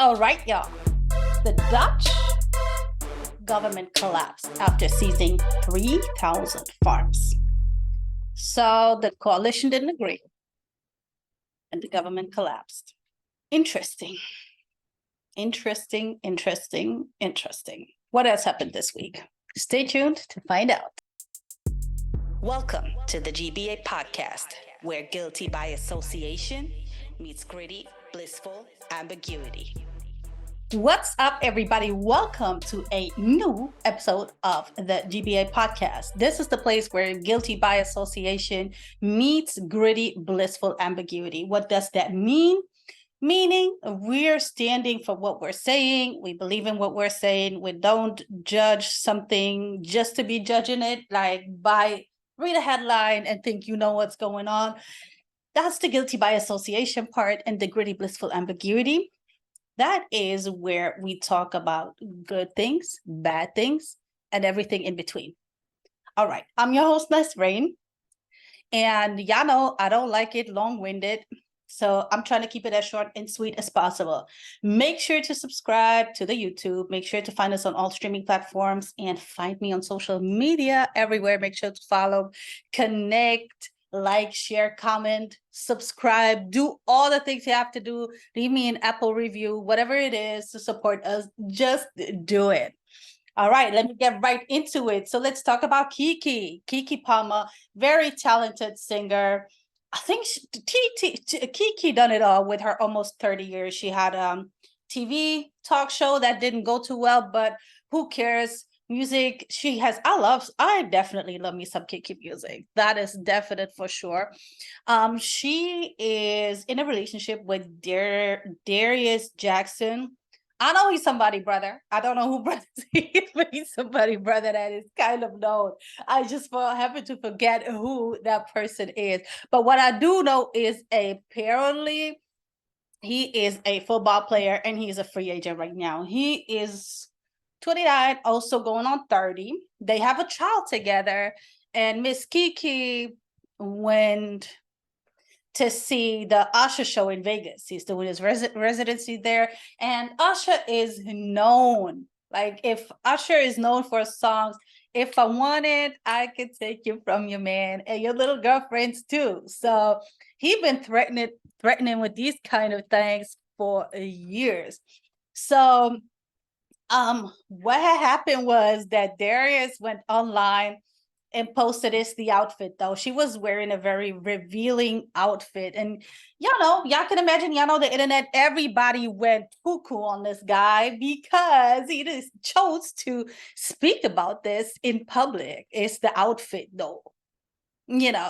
All right, y'all. The Dutch government collapsed after seizing 3,000 farms. So the coalition didn't agree and the government collapsed. Interesting. What else happened this week? Stay tuned to find out. Welcome to the GBA podcast, where guilty by association meets gritty, blissful ambiguity. What's up, everybody? Welcome to a new episode of the GBA podcast. This is the place where guilty by association meets gritty, blissful ambiguity. What does that mean? Meaning we're standing for what we're saying. We believe in what we're saying. We don't judge something just to be judging it, like read a headline and think you know what's going on. That's the guilty by association part, and the gritty, blissful ambiguity. That is where we talk about good things, bad things, and everything in between. All right, I'm your host, Rain, and y'all know I don't like it long-winded, so I'm trying to keep it as short and sweet as possible. Make sure to subscribe to the YouTube. Make sure to find us on all streaming platforms and find me on social media everywhere. Make sure to follow, connect, like, share, comment, subscribe, do all the things you have to do. Leave me an Apple review, whatever it is to support us, just do it. All right, let me get right into it. So let's talk about Keke Palmer, very talented singer. I think Keke done it all with her almost 30 years. She had a TV talk show that didn't go too well, but who cares? Music she has, I definitely love me some Keke music. That is definite for sure. She is in a relationship with Darius Jackson. I know he's somebody brother. I don't know who brother he is, but he's somebody brother that is kind of known. I just happen to forget who that person is. But what I do know is apparently he is a football player and he's a free agent right now. He is 29, also going on 30. They have a child together, and Miss Keke went to see the Usher show in Vegas. He's doing his residency there, and Usher is known. Like, if Usher is known for songs, if I wanted, I could take you from your man and your little girlfriends too. So he been threatening with these kind of things for years. So what had happened was that Darius went online and posted the outfit, though. She was wearing a very revealing outfit. And y'all can imagine, the internet, everybody went cuckoo on this guy because he just chose to speak about this in public. It's the outfit, though.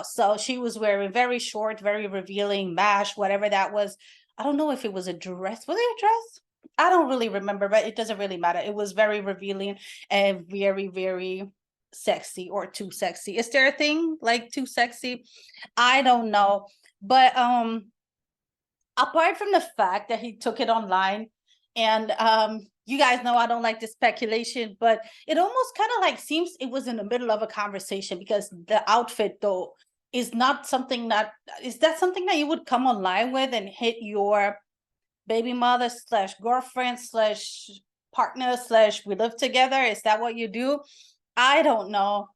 So she was wearing very short, very revealing mesh, whatever that was. I don't know if it was a dress. Was it a dress? I don't really remember, but it doesn't really matter. It was very revealing and very, very sexy, or too sexy. Is there a thing like too sexy? I don't know. But apart from the fact that he took it online, and you guys know I don't like the speculation, but it almost kind of like seems it was in the middle of a conversation, because the outfit, though, is not something that something that you would come online with and hit your baby mother / girlfriend / partner / we live together? Is that what you do? I don't know.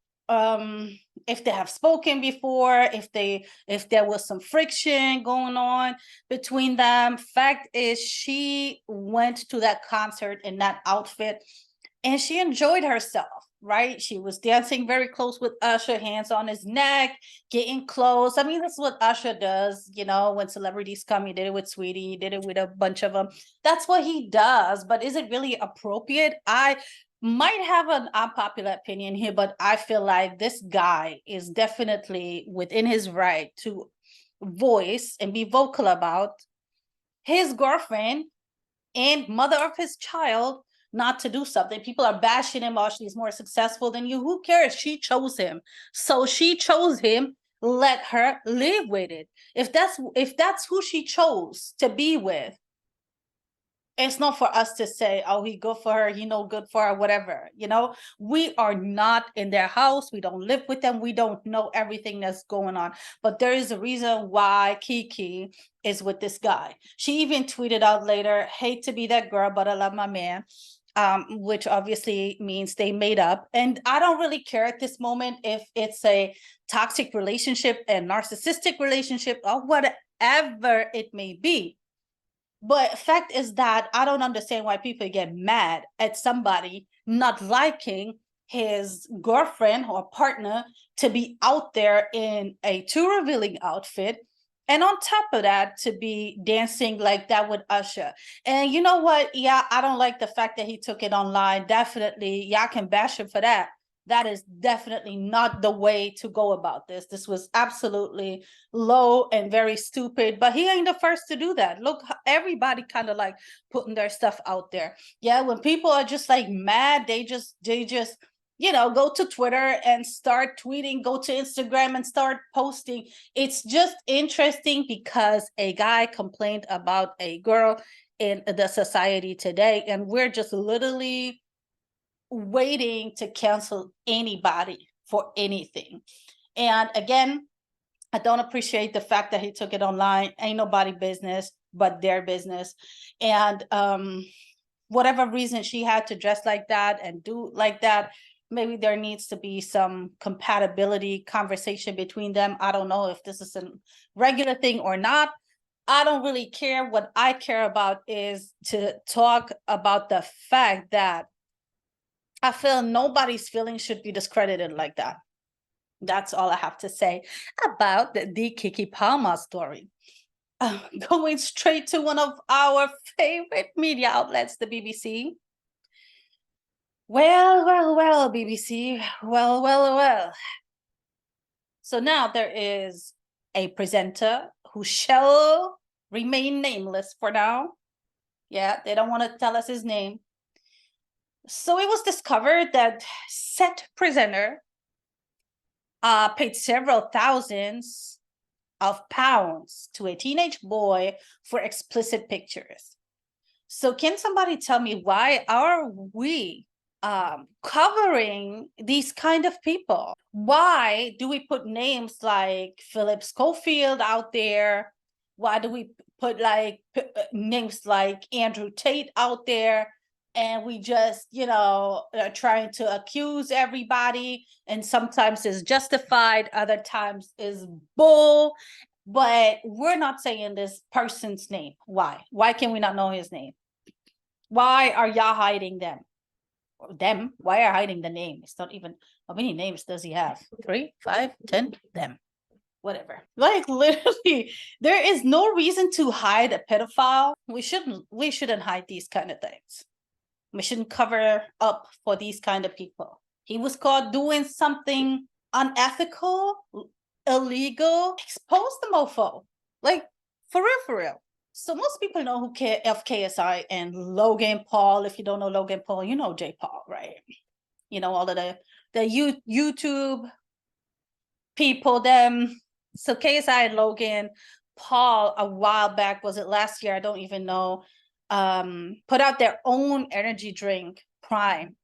If they have spoken before, if there was some friction going on between them. Fact is, she went to that concert in that outfit and she enjoyed herself, right? She was dancing very close with Usher, hands on his neck, getting close. I mean, that's what Usher does, when celebrities come. He did it with Sweetie, he did it with a bunch of them. That's what he does. But is it really appropriate? I might have an unpopular opinion here, but I feel like this guy is definitely within his right to voice and be vocal about his girlfriend and mother of his child not to do something. People are bashing him, oh, she's more successful than you. Who cares? She chose him. So she chose him. Let her live with it. If that's who she chose to be with, It's not for us to say, oh, he good for her, he no good for her, whatever. We are not in their house. We don't live with them. We don't know everything that's going on. But there is a reason why Kiki is with this guy. She even tweeted out later, hate to be that girl, but I love my man. Which obviously means they made up. And I don't really care at this moment if it's a toxic relationship, a narcissistic relationship, or whatever it may be. But fact is that I don't understand why people get mad at somebody not liking his girlfriend or partner to be out there in a too revealing outfit. And on top of that, to be dancing like that with Usher. And you know what? Yeah, I don't like the fact that he took it online. Definitely, y'all can bash him for that. That is definitely not the way to go about this. This was absolutely low and very stupid, but he ain't the first to do that. Look, everybody kind of like putting their stuff out there. Yeah, when people are just like mad, they just go to Twitter and start tweeting, go to Instagram and start posting. It's just interesting because a guy complained about a girl in the society today, and we're just literally waiting to cancel anybody for anything. And again, I don't appreciate the fact that he took it online. Ain't nobody business but their business. And whatever reason she had to dress like that and do like that, maybe there needs to be some compatibility conversation between them. I don't know if this is a regular thing or not. I don't really care. What I care about is to talk about the fact that I feel nobody's feelings should be discredited like that. That's all I have to say about the Kiki Palmer story. Going straight to one of our favorite media outlets, the BBC. Well, BBC. Well. So now there is a presenter who shall remain nameless for now. Yeah, they don't want to tell us his name. So it was discovered that said presenter paid several thousands of pounds to a teenage boy for explicit pictures. So can somebody tell me, why are we covering these kind of people? Why do we put names like Philip Schofield out there? Why do we put like names like Andrew Tate out there? And we just, trying to accuse everybody, and sometimes is justified, other times is bull, but we're not saying this person's name. Why? Why can we not know his name? Why are y'all hiding them? Why are hiding the name? It's not even, how many names does he have? 3, 5, 10, them. Whatever. Like literally, there is no reason to hide a pedophile. We shouldn't hide these kind of things. We shouldn't cover up for these kind of people. He was caught doing something unethical, illegal. Expose the mofo. Like, for real. So most people know who KSI and Logan Paul. If you don't know Logan Paul, you know J. Paul, right? You know, all of the YouTube people, them. So KSI and Logan Paul, a while back, was it last year? I don't even know. Put out their own energy drink, Prime.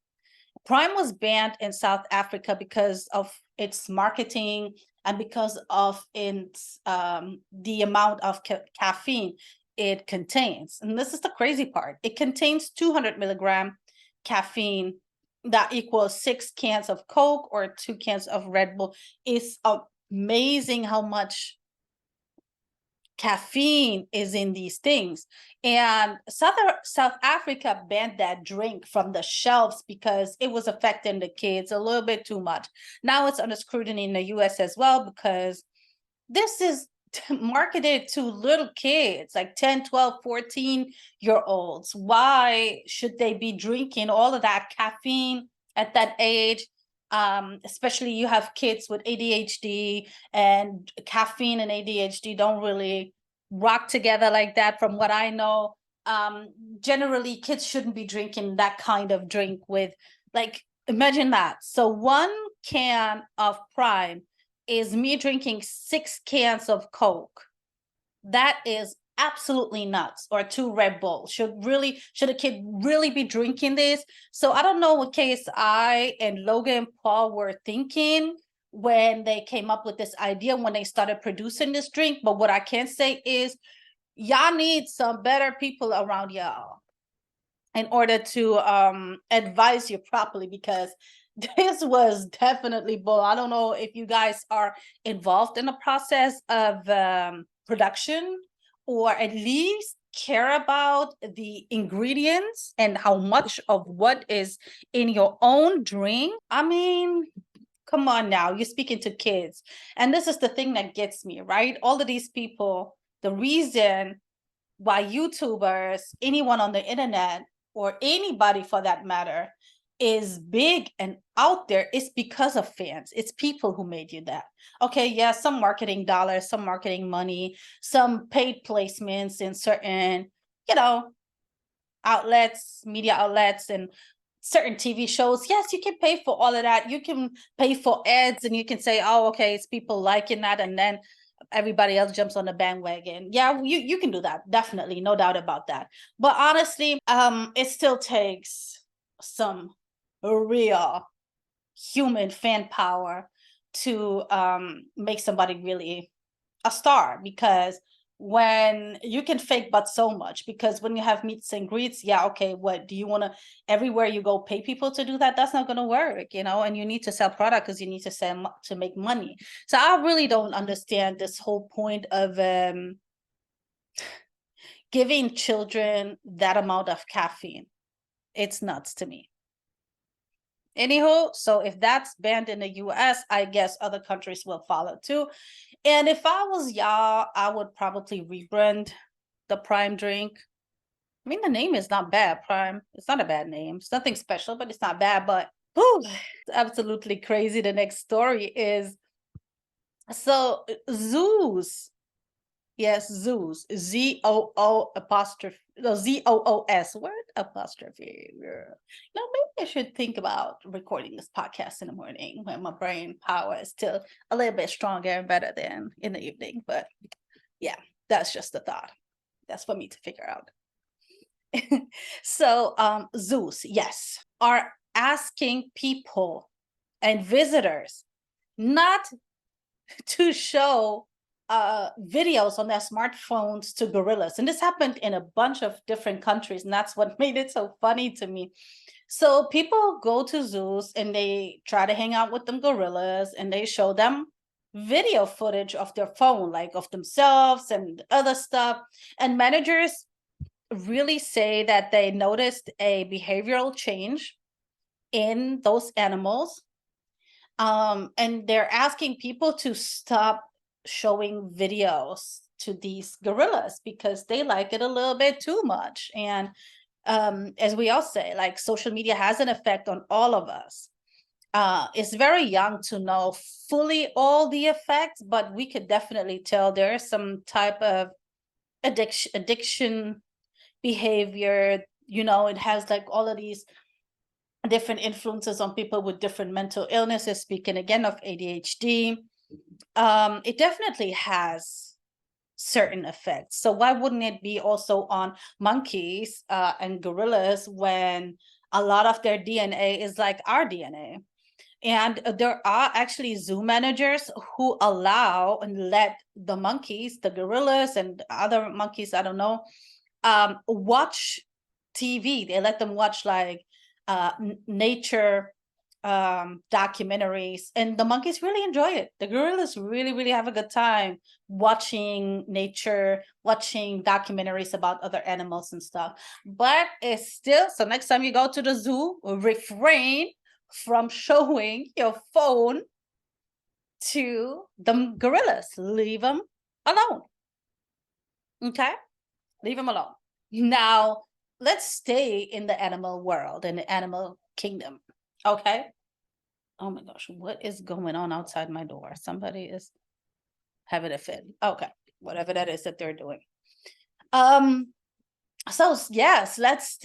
Prime was banned in South Africa because of its marketing and because of its the amount of caffeine it contains. And this is the crazy part. It contains 200 milligram caffeine. That equals 6 cans of Coke or 2 cans of Red Bull. It's amazing how much caffeine is in these things. And South Africa banned that drink from the shelves because it was affecting the kids a little bit too much. Now it's under scrutiny in the US as well, because this is marketed to little kids, like 10, 12, 14-year-olds. Why should they be drinking all of that caffeine at that age? Especially you have kids with ADHD, and caffeine and ADHD don't really rock together like that, from what I know. Generally, kids shouldn't be drinking that kind of drink with, like, imagine that. So 1 can of Prime is me drinking 6 cans of Coke. That is Absolutely nuts. Or two Red Bull. Should a kid really be drinking this? So I don't know what KSI and Logan Paul were thinking when they came up with this idea, when they started producing this drink. But what I can say is y'all need some better people around y'all in order to advise you properly, because this was definitely bull. I don't know if you guys are involved in the process of production, or at least care about the ingredients and how much of what is in your own drink. I mean, come on now, you're speaking to kids. And this is the thing that gets me, right? All of these people, the reason why YouTubers, anyone on the internet, or anybody for that matter, is big and out there is because of fans. It's people who made you that. Okay, yeah, some marketing dollars, some marketing money, some paid placements in certain, you know, outlets, media outlets, and certain TV shows. Yes, you can pay for all of that. You can pay for ads and you can say, oh, okay, it's people liking that. And then everybody else jumps on the bandwagon. Yeah, you can do that. Definitely. No doubt about that. But honestly, it still takes some real human fan power to make somebody really a star, because when you can fake but so much, because when you have meets and greets, yeah, okay, what do you want to everywhere you go pay people to do that? That's not going to work, and you need to sell product because you need to sell to make money. So I really don't understand this whole point of giving children that amount of caffeine. It's nuts to me. Anywho, so if that's banned in the US, I guess other countries will follow too. And if I was y'all, I would probably rebrand the Prime drink. I mean, the name is not bad, Prime. It's not a bad name. It's nothing special, but it's not bad. But whew, it's absolutely crazy. The next story is, so Zeus. Yes, Zeus. Z-O-O apostrophe. No, Z-O-O-S. Word apostrophe. Yeah. Maybe I should think about recording this podcast in the morning when my brain power is still a little bit stronger and better than in the evening. But yeah, that's just a thought. That's for me to figure out. So Zeus, yes, are asking people and visitors not to show videos on their smartphones to gorillas. And this happened in a bunch of different countries, and that's what made it so funny to me. So people go to zoos and they try to hang out with them gorillas, and they show them video footage of their phone, like of themselves and other stuff. And managers really say that they noticed a behavioral change in those animals. And they're asking people to stop showing videos to these gorillas because they like it a little bit too much. And as we all say, like, social media has an effect on all of us. It's very young to know fully all the effects, but we could definitely tell there's some type of addiction behavior. It has like all of these different influences on people with different mental illnesses. Speaking again of ADHD, it definitely has certain effects. So why wouldn't it be also on monkeys and gorillas, when a lot of their DNA is like our DNA? And there are actually zoo managers who allow and let the monkeys, the gorillas and other monkeys, I don't know, watch TV. They let them watch like nature documentaries, and the monkeys really enjoy it. The gorillas really have a good time watching nature, watching documentaries about other animals and stuff. But it's still, so next time you go to the zoo, refrain from showing your phone to the gorillas. Leave them alone. Okay, leave them alone. Now let's stay in the animal world, in the animal kingdom. Okay. Oh my gosh, what is going on outside my door? Somebody is having a fit. Okay, whatever that is that they're doing. So yes, let's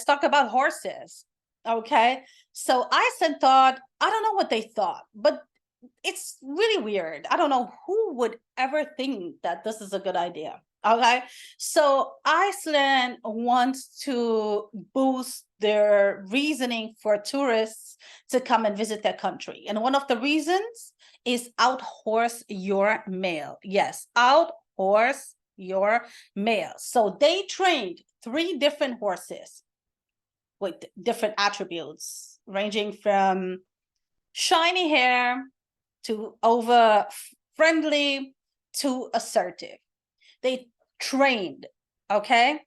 talk about horses. Okay. So Iceland thought, I don't know what they thought, but it's really weird. I don't know who would ever think that this is a good idea. Okay, so Iceland wants to boost their reasoning for tourists to come and visit their country. And one of the reasons is outhorse your mail. Yes, outhorse your mail. So they trained 3 different horses with different attributes, ranging from shiny hair to over friendly to assertive. They trained, okay?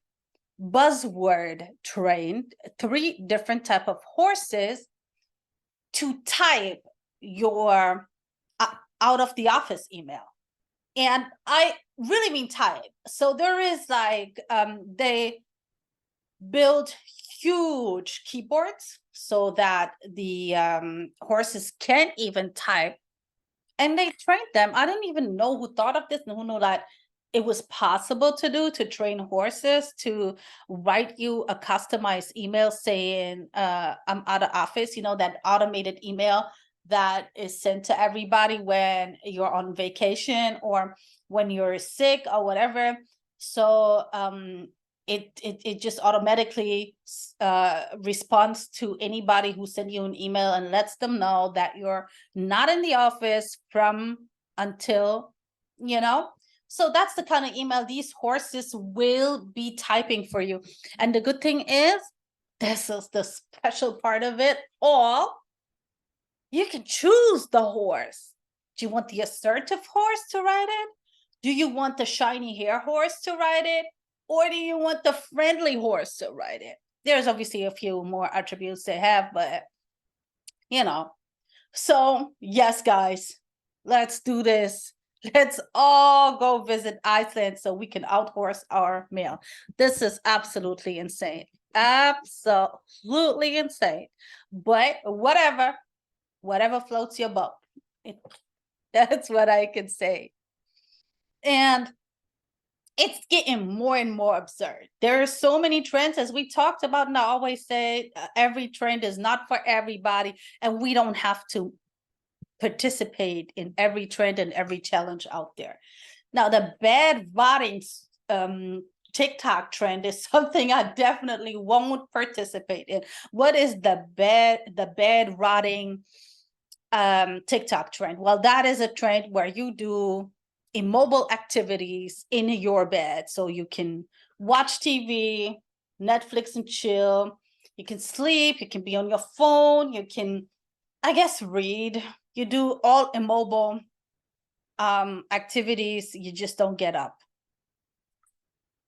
Buzzword trained 3 different type of horses to type your out of the office email. And I really mean type. So there is like, they build huge keyboards so that the horses can't even type. And they trained them. I didn't even know who thought of this and who knew that it was possible to do, to train horses to write you a customized email saying, I'm out of office, that automated email that is sent to everybody when you're on vacation or when you're sick or whatever. So it just automatically responds to anybody who sent you an email and lets them know that you're not in the office from until, so that's the kind of email these horses will be typing for you. And the good thing is, this is the special part of it all, you can choose the horse. Do you want the assertive horse to ride it? Do you want the shiny hair horse to ride it? Or do you want the friendly horse to ride it? There's obviously a few more attributes they have, but So yes, guys, let's do this. Let's all go visit Iceland so we can outhorse our mail. This is absolutely insane. Absolutely insane. But whatever floats your boat. That's what I can say. And it's getting more and more absurd. There are so many trends, as we talked about, and I always say every trend is not for everybody, and we don't have to participate in every trend and every challenge out there. Now, the bad rotting TikTok trend is something I definitely won't participate in. What is the bad rotting TikTok trend? Well, that is a trend where you do immobile activities in your bed. So you can watch TV, Netflix and chill. You can sleep, you can be on your phone, you can, I guess, read. You do all immobile activities, you just don't get up.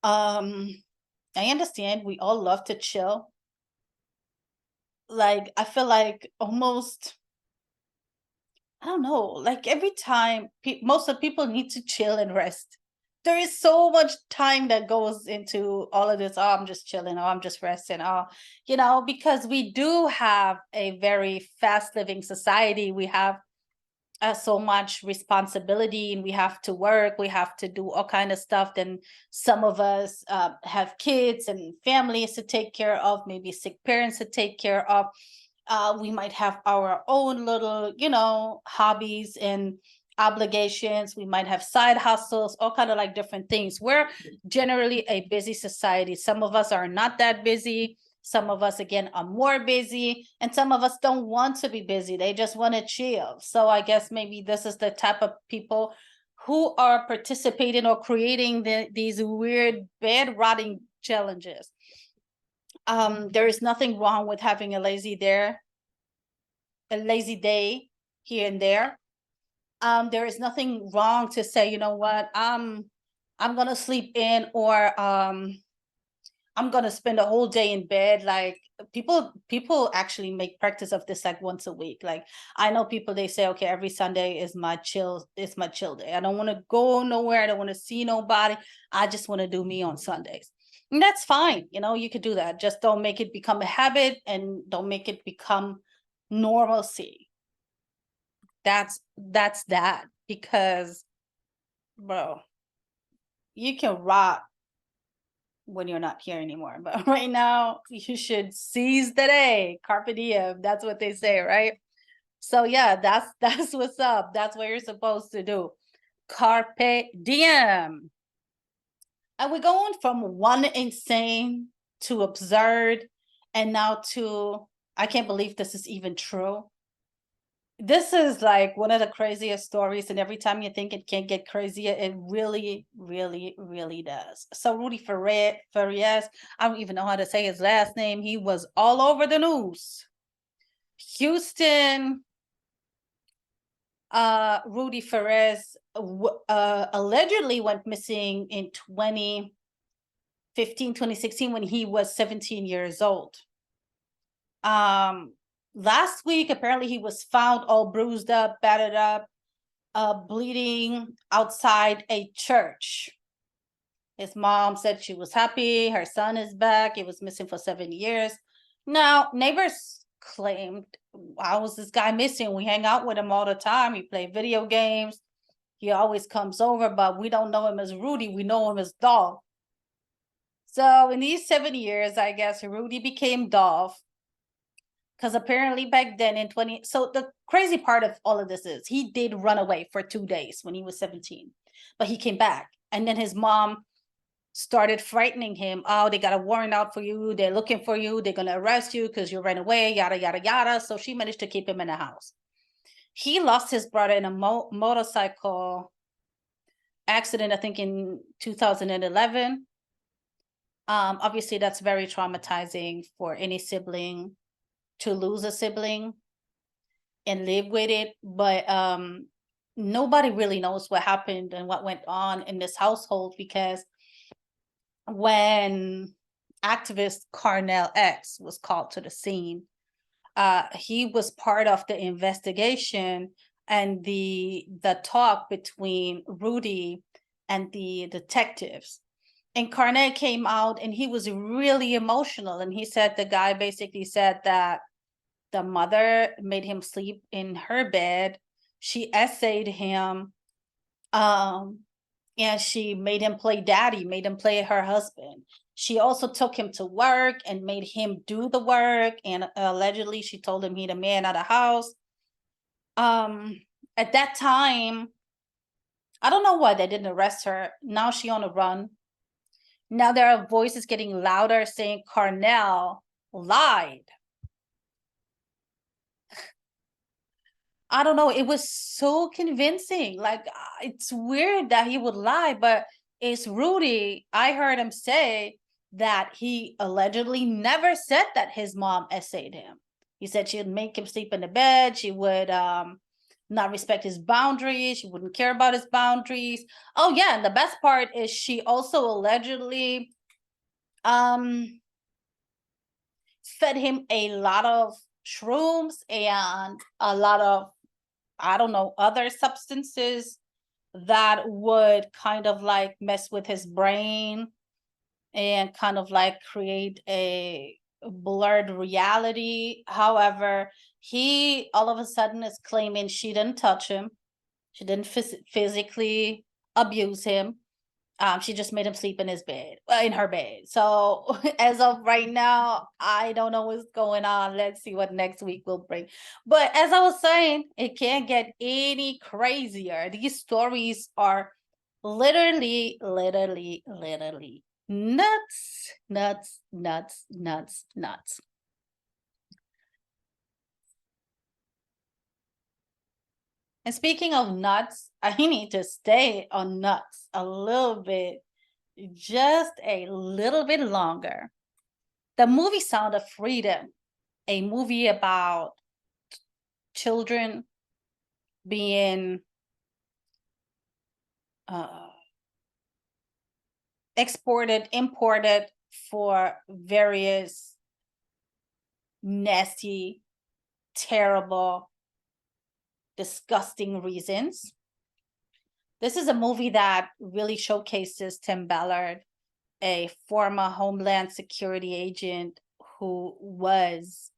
I understand we all love to chill. Like, I feel like almost, I don't know, like every time most of the people need to chill and rest. There is so much time that goes into all of this. Oh, I'm just chilling. Oh, I'm just resting. Oh, because we do have a very fast living society. We have so much responsibility, and we have to work, we have to do all kind of stuff. Then some of us have kids and families to take care of, maybe sick parents to take care of. We might have our own little hobbies and obligations. We might have side hustles, all kind of like different things. We're generally a busy society. Some of us are not that busy. Some of us, again, are more busy, and some of us don't want to be busy. They just want to chill. So I guess maybe this is the type of people who are participating or creating these weird bed rotting challenges. There is nothing wrong with having a lazy day here and there. There is nothing wrong to say, you know what, I'm gonna sleep in, or I'm gonna spend a whole day in bed. Like, people actually make practice of this like once a week. Like, I know people, they say, okay, every Sunday is my chill day. I don't want to go nowhere. I don't want to see nobody. I just want to do me on Sundays. And that's fine. You could do that. Just don't make it become a habit, and don't make it become normalcy. That's that. Because, bro, you can rot when you're not here anymore. But right now, you should seize the day. Carpe diem. That's what they say, right? So yeah, that's what's up. That's what you're supposed to do. Carpe diem. And we're going from one insane to absurd, and now to I can't believe this is even true. This is like one of the craziest stories, and every time you think it can't get crazier, it really, really, really does. So Rudy Farias, I don't even know how to say his last name. He was all over the news. Houston, Rudy Farias allegedly went missing in 2015, 2016 when he was 17 years old. Last week, apparently he was found all bruised up, battered up, bleeding outside a church. His mom said she was happy. Her son is back. He was missing for 7 years. Now, neighbors claimed, how was this guy missing? We hang out with him all the time. We play video games. He always comes over, but we don't know him as Rudy. We know him as Dolph. So in these 7 years, I guess Rudy became Dolph. Because apparently back then in 20, so the crazy part of all of this is he did run away for 2 days when he was 17, but he came back. And then his mom started frightening him. Oh, they got a warrant out for you. They're looking for you. They're going to arrest you because you ran away, yada, yada, yada. So she managed to keep him in the house. He lost his brother in a motorcycle accident, I think in 2011. Obviously, that's very traumatizing for any sibling to lose a sibling and live with it. But nobody really knows what happened and what went on in this household, because when activist Carnell X was called to the scene, he was part of the investigation and the talk between Rudy and the detectives. And Carnell came out and he was really emotional. And he said the guy basically said that the mother made him sleep in her bed. She essayed him. And she made him play daddy, made him play her husband. She also took him to work and made him do the work. And allegedly, she told him he the man of the house. At that time, I don't know why they didn't arrest her. Now she on the run. Now there are voices getting louder saying Carnell lied. I don't know. It was so convincing. Like, it's weird that he would lie, but it's Rudy. I heard him say that he allegedly never said that his mom essayed him. He said she would make him sleep in the bed. She would not respect his boundaries. She wouldn't care about his boundaries. Oh, yeah. And the best part is she also allegedly fed him a lot of shrooms and a lot of, I don't know, other substances that would kind of like mess with his brain and kind of like create a blurred reality. However, he all of a sudden is claiming she didn't touch him. She didn't physically abuse him. She just made him sleep in his bed, in her bed. So as of right now, I don't know what's going on. Let's see what next week will bring. But as I was saying, it can't get any crazier. These stories are literally, literally, literally nuts, nuts, nuts, nuts, nuts. And speaking of nuts, I need to stay on nuts a little bit, just a little bit longer. The movie Sound of Freedom, a movie about children being exported, imported for various nasty, terrible, disgusting reasons. This is a movie that really showcases Tim Ballard, a former Homeland Security agent who was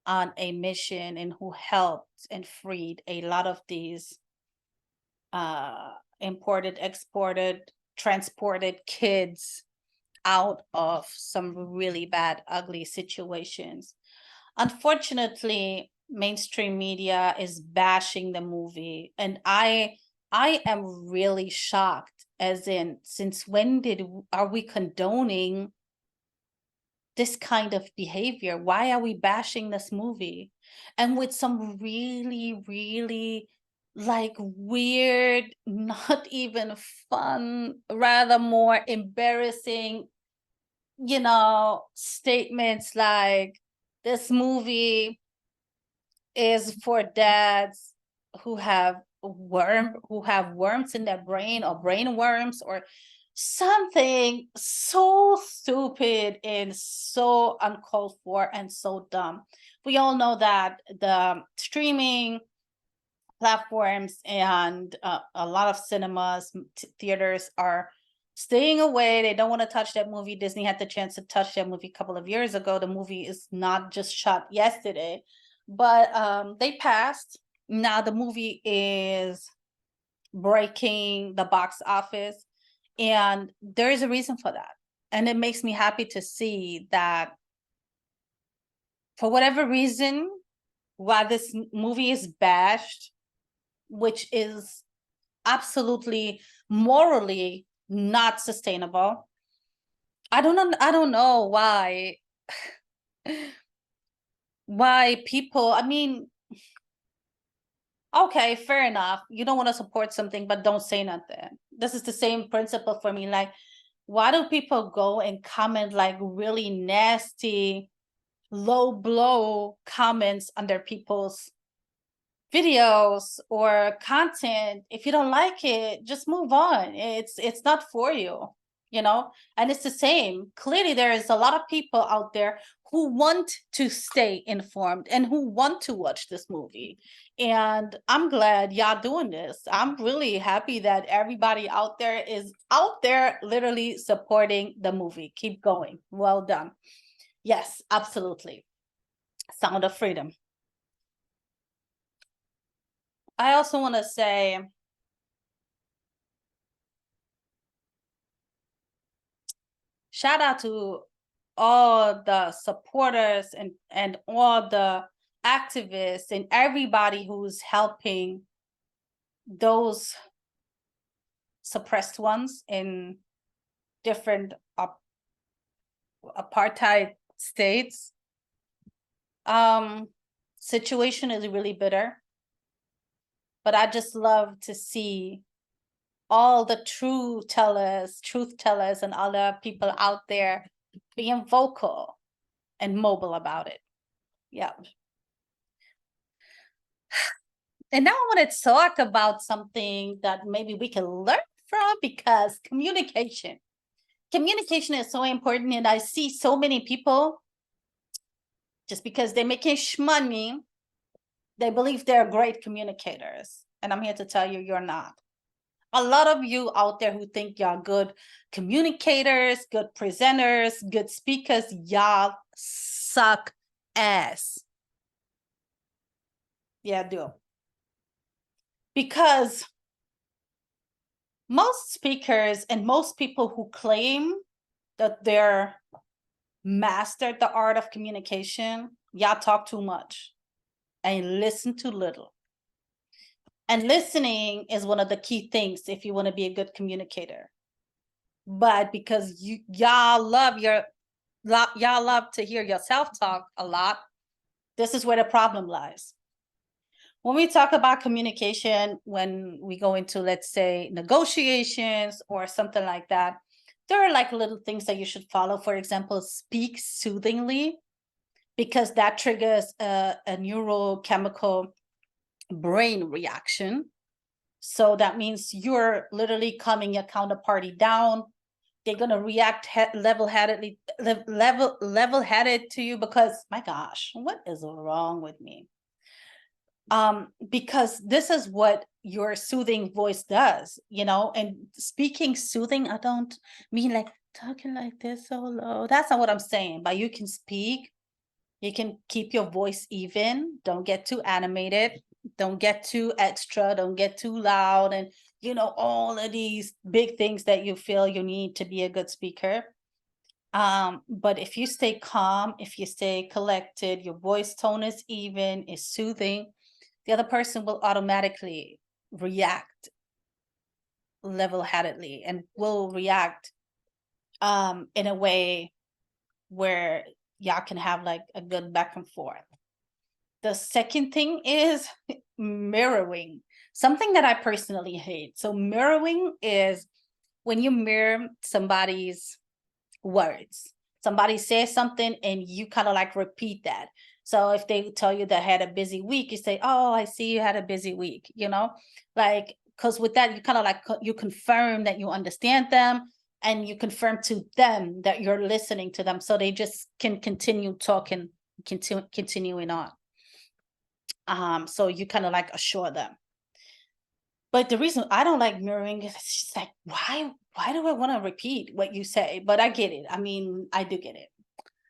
on a mission and who helped and freed a lot of these imported, exported, transported kids out of some really bad, ugly situations. Unfortunately, mainstream media is bashing the movie, and I am really shocked as in, since when are we condoning this kind of behavior? Why are we bashing this movie? And with some really, really like weird, not even fun, rather more embarrassing, statements like this movie is for dads who have worms in their brain, or brain worms, or something so stupid and so uncalled for and so dumb. We all know that the streaming platforms and a lot of cinemas, theaters are staying away. They don't want to touch that movie. Disney had the chance to touch that movie a couple of years ago. The movie is not just shot yesterday, but they passed. Now the movie is breaking the box office, and there is a reason for that. And it makes me happy to see that for whatever reason, while this movie is bashed, which is absolutely morally not sustainable. I don't know why people, I mean, okay, fair enough. You don't want to support something, but don't say nothing. This is the same principle for me. Like, why do people go and comment like really nasty, low blow comments under people's videos or content? If you don't like it, just move on. It's not for you, and it's the same. Clearly there is a lot of people out there who want to stay informed and who want to watch this movie, and I'm glad y'all doing this. I'm really happy that everybody out there is out there literally supporting the movie. Keep going. Well done. Yes, absolutely. Sound of freedom. I also want to say shout out to all the supporters and all the activists and everybody who's helping those suppressed ones in different apartheid states. Situation is really bitter, but I just love to see all the truth tellers and other people out there being vocal and mobile about it. Yeah. And now I want to talk about something that maybe we can learn from, because communication is so important. And I see so many people, just because they're making money, they believe they're great communicators. And I'm here to tell you, you're not. A lot of you out there who think y'all good communicators, good presenters, good speakers, y'all suck ass. Yeah, I do. Because most speakers and most people who claim that they're mastered the art of communication, y'all talk too much and listen too little. And listening is one of the key things if you want to be a good communicator. But because y'all love to hear yourself talk a lot, this is where the problem lies. When we talk about communication, when we go into, let's say, negotiations or something like that, there are like little things that you should follow. For example, speak soothingly, because that triggers a neurochemical brain reaction. So that means you're literally calming your counterparty down. They're gonna react level-headed to you, because my gosh, what is wrong with me? Because this is what your soothing voice does, and speaking soothing, I don't mean like talking like this so low. That's not what I'm saying. But you can speak, you can keep your voice even. Don't get too animated. Don't get too extra. Don't get too loud. And, all of these big things that you feel you need to be a good speaker. But if you stay calm, if you stay collected, your voice tone is even, is soothing, the other person will automatically react level-headedly and will react in a way where y'all can have like a good back and forth. The second thing is mirroring, something that I personally hate. So mirroring is when you mirror somebody's words. Somebody says something and you kind of like repeat that. So if they tell you they had a busy week, you say, "Oh, I see you had a busy week," like, because with that, you kind of like you confirm that you understand them, and you confirm to them that you're listening to them, so they just can continue talking, continuing on. So you kind of like assure them. But the reason I don't like mirroring is it's just like, why do I want to repeat what you say? But I get it. I mean, I do get it.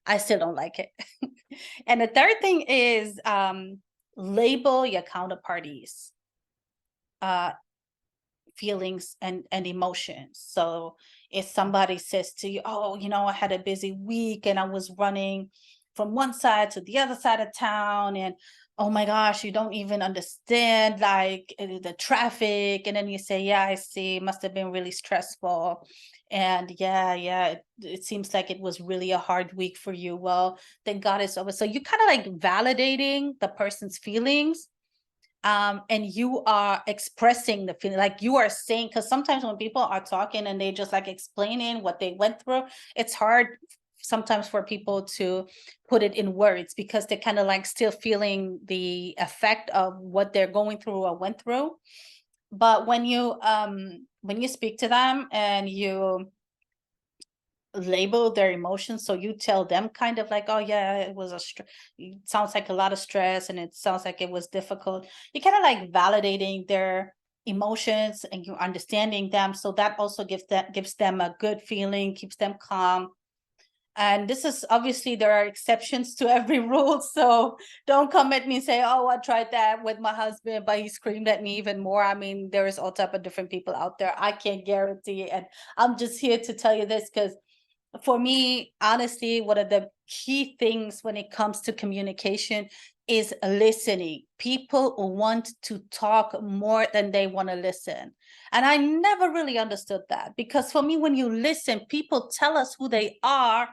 I still don't like it. And the third thing is label your counterparties uh feelings and emotions. So if somebody says to you, "Oh, I had a busy week and I was running from one side to the other side of town, and oh my gosh, you don't even understand like the traffic." And then you say, "Yeah, I see, must have been really stressful. And yeah, it seems like it was really a hard week for you. Well, thank God it's over." So you kind of like validating the person's feelings, and you are expressing the feeling, like you are saying, because sometimes when people are talking and they just like explaining what they went through, it's hard sometimes for people to put it in words because they're kind of like still feeling the effect of what they're going through or went through. But when you speak to them and you label their emotions, so you tell them kind of like, "Oh yeah, it was it sounds like a lot of stress and it sounds like it was difficult." You kind of like validating their emotions and you understanding them, so that also gives them a good feeling, keeps them calm. And this is obviously, there are exceptions to every rule, so don't come at me and say, "Oh, I tried that with my husband but he screamed at me even more." I mean, there is all type of different people out there. I can't guarantee, and I'm just here to tell you this because for me, honestly, one of the key things when it comes to communication is listening. People want to talk more than they want to listen. And I never really understood that because for me, when you listen, people tell us who they are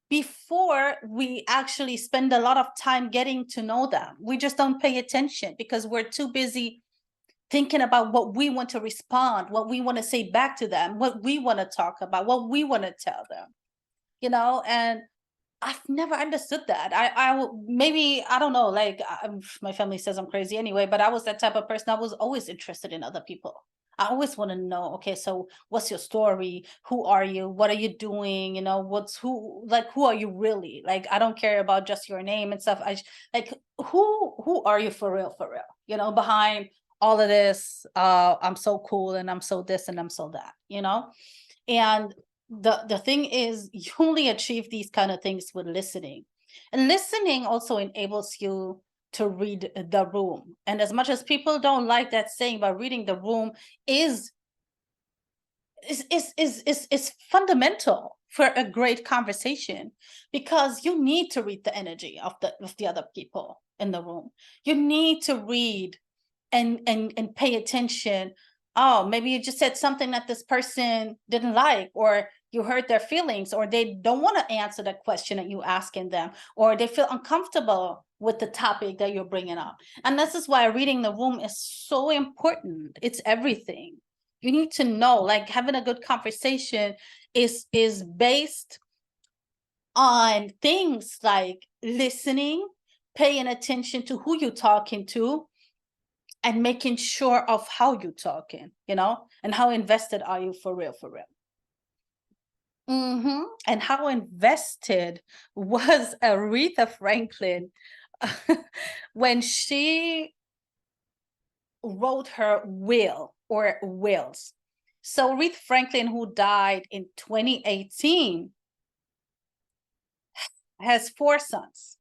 before we actually spend a lot of time getting to know them. We just don't pay attention because we're too busy thinking about what we want to respond, what we want to say back to them, what we want to talk about, what we want to tell them, and I've never understood that. Maybe, I don't know, like my family says I'm crazy anyway, but I was that type of person. I was always interested in other people. I always want to know, okay, so what's your story? Who are you? What are you doing? Who are you really? Like, I don't care about just your name and stuff. Like, who are you for real? Behind all of this, I'm so cool and I'm so this and I'm so that. And the thing is, you only achieve these kind of things with listening, and listening also enables you to read the room. And as much as people don't like that saying, but reading the room is is fundamental for a great conversation, because you need to read the energy of the other people in the room. You need to read and pay attention. Oh, maybe you just said something that this person didn't like, or you hurt their feelings, or they don't want to answer the question that you asking them, or they feel uncomfortable with the topic that you're bringing up. And this is why reading the room is so important. It's everything. You need to know, like, having a good conversation is based on things like listening, paying attention to who you're talking to, and making sure of how you're talking, and how invested are you for real, for real. And how invested was Aretha Franklin when she wrote her will or wills. So Aretha Franklin, who died in 2018, has 4 sons.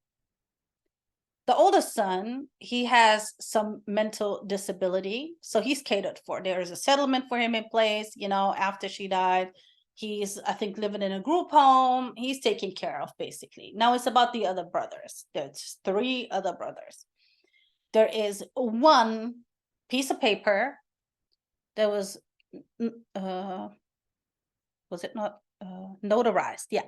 The oldest son, he has some mental disability, so he's catered for. There is a settlement for him in place, after she died. He's, I think, living in a group home. He's taken care of, basically. Now it's about the other brothers. There's 3 other brothers. There is one piece of paper that was was it not notarized? Yeah,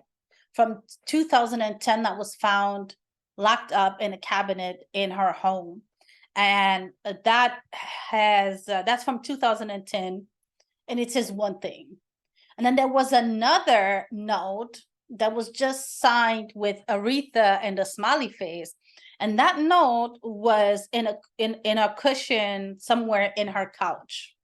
from 2010, that was found locked up in a cabinet in her home, and that's from 2010, and it says one thing. And then there was another note that was just signed with Aretha and a smiley face. And that note was in a cushion somewhere in her couch.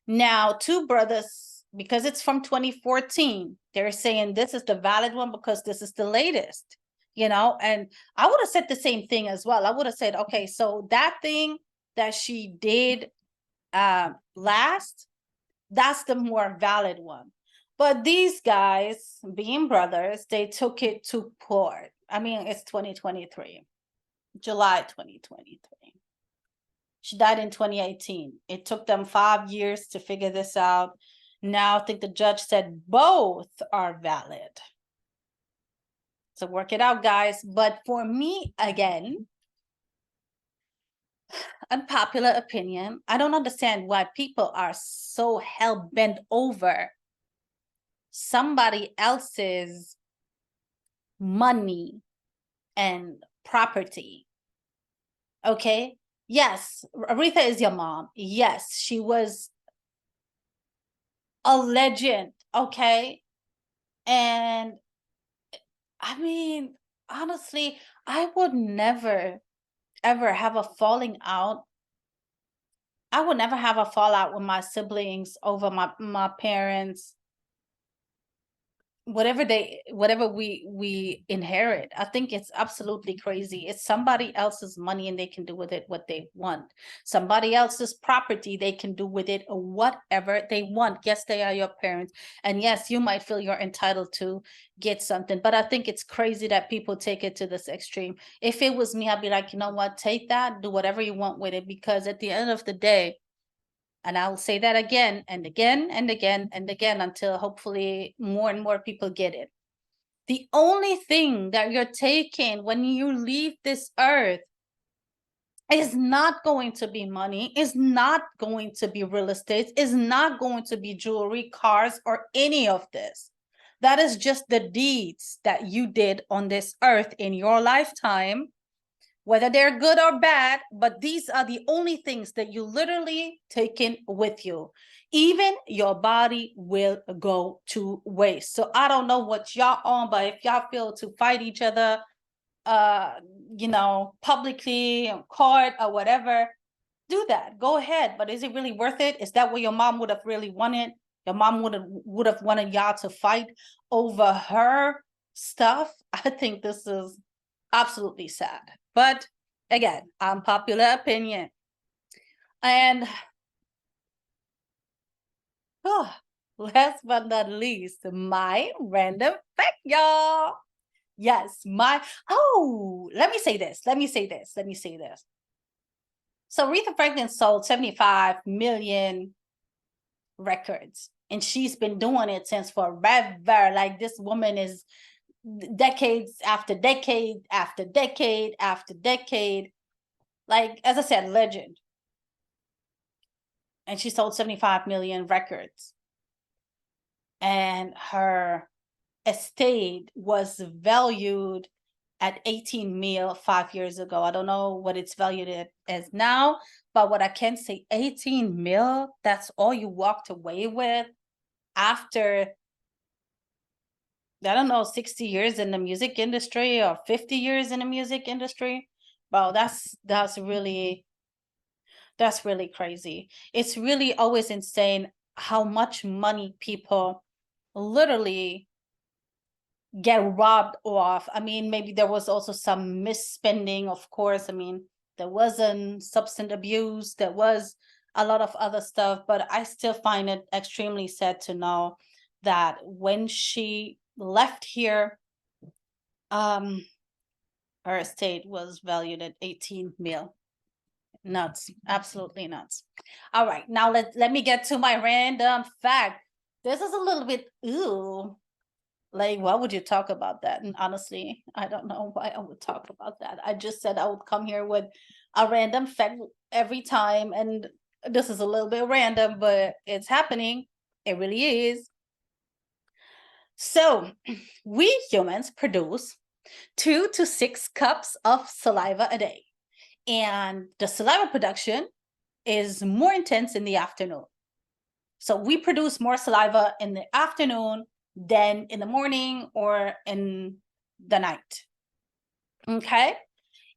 Now, two brothers, because it's from 2014, they're saying this is the valid one because this is the latest, and I would have said the same thing as well. I would have said, okay, so that thing that she did last, that's the more valid one. But these guys, being brothers, they took it to court. I mean, it's 2023, July 2023. She died in 2018. It took them 5 years to figure this out. Now I think the judge said both are valid. So work it out, guys. But for me, again, unpopular opinion, I don't understand why people are so hell bent over somebody else's money and property. Okay. Yes, Aretha is your mom. Yes, she was a legend. Okay. And I mean, honestly, I would never ever have a falling out. I would never have a fallout with my siblings over my parents, whatever we inherit. I think it's absolutely crazy. It's somebody else's money and they can do with it what they want. Somebody else's property, they can do with it whatever they want. Yes, they are your parents, and yes, you might feel you're entitled to get something, but I think it's crazy that people take it to this extreme. If it was me, I'd be like, you know what, take that, do whatever you want with it, because at the end of the day, and I'll say that again and again and again and again until hopefully more and more people get it. The only thing that you're taking when you leave this earth is not going to be money, is not going to be real estate, is not going to be jewelry, cars, or any of this. That is just the deeds that you did on this earth in your lifetime, whether they're good or bad, but these are the only things that you literally taken with you. Even your body will go to waste. So I don't know what y'all on, but if y'all feel to fight each other, publicly in court or whatever, do that. Go ahead. But is it really worth it? Is that what your mom would have really wanted? Your mom would have wanted y'all to fight over her stuff? I think this is absolutely sad. But again, unpopular opinion. And last but not least, my random fact, y'all. Yes, let me say this. So Aretha Franklin sold 75 million records, and she's been doing it since forever. Like, this woman is decades after decade after decade after decade, like, as I said, legend. And she sold 75 million records, and her estate was valued at 18 mil 5 years ago. I don't know what it's valued at as now, but what I can say, 18 mil, that's all you walked away with after, I don't know, 60 years in the music industry or 50 years in the music industry. Well, that's really crazy. It's really always insane how much money people literally get robbed off. I mean, maybe there was also some misspending, of course. I mean, there wasn't substance abuse, there was a lot of other stuff, but I still find it extremely sad to know that when she left here, her estate was valued at 18 mil. Nuts, absolutely nuts. All right, now let me get to my random fact. This is a little bit like, why would you talk about that? And honestly, I don't know why I would talk about that. I just said I would come here with a random fact every time, and This is a little bit random, but it's happening. It really is. So we humans produce 2 to 6 cups of saliva a day. And the saliva production is more intense in the afternoon. So we produce more saliva in the afternoon than in the morning or in the night. Okay.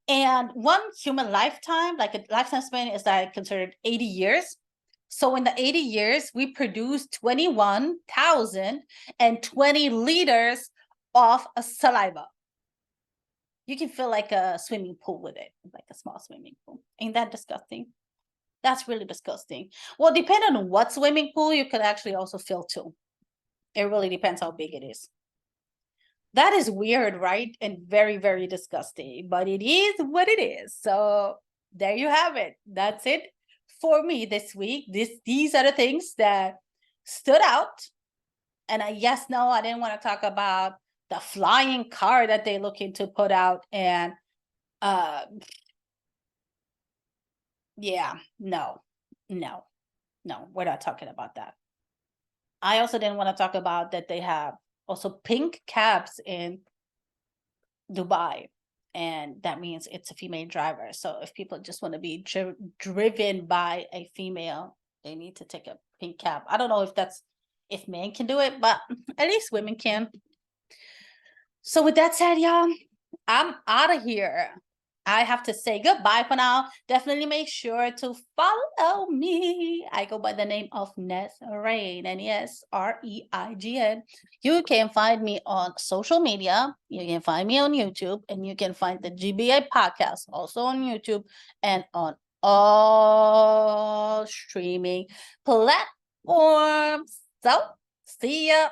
And one human lifetime, like a lifetime span, is like considered 80 years. So in the 80 years, we produce 21,020 liters of saliva. You can fill like a swimming pool with it, like a small swimming pool. Ain't that disgusting? That's really disgusting. Well, depending on what swimming pool, you could actually also fill two. It really depends how big it is. That is weird, right? And very, very disgusting, but it is what it is. So there you have it. That's it for me this week. These are the things that stood out. And yes, no, I didn't want to talk about the flying car that they're looking to put out. And yeah, no, we're not talking about that. I also didn't want to talk about that they have also pink cabs in Dubai, and that means it's a female driver. So if people just want to be driven by a female, they need to take a pink cab. I don't know if men can do it, but at least women can. So with that said, y'all, I'm out of here. I have to say goodbye for now. Definitely make sure to follow me. I go by the name of Nesreign, Nesreign. You can find me on social media. You can find me on YouTube, and you can find the GBA podcast also on YouTube and on all streaming platforms. So see ya.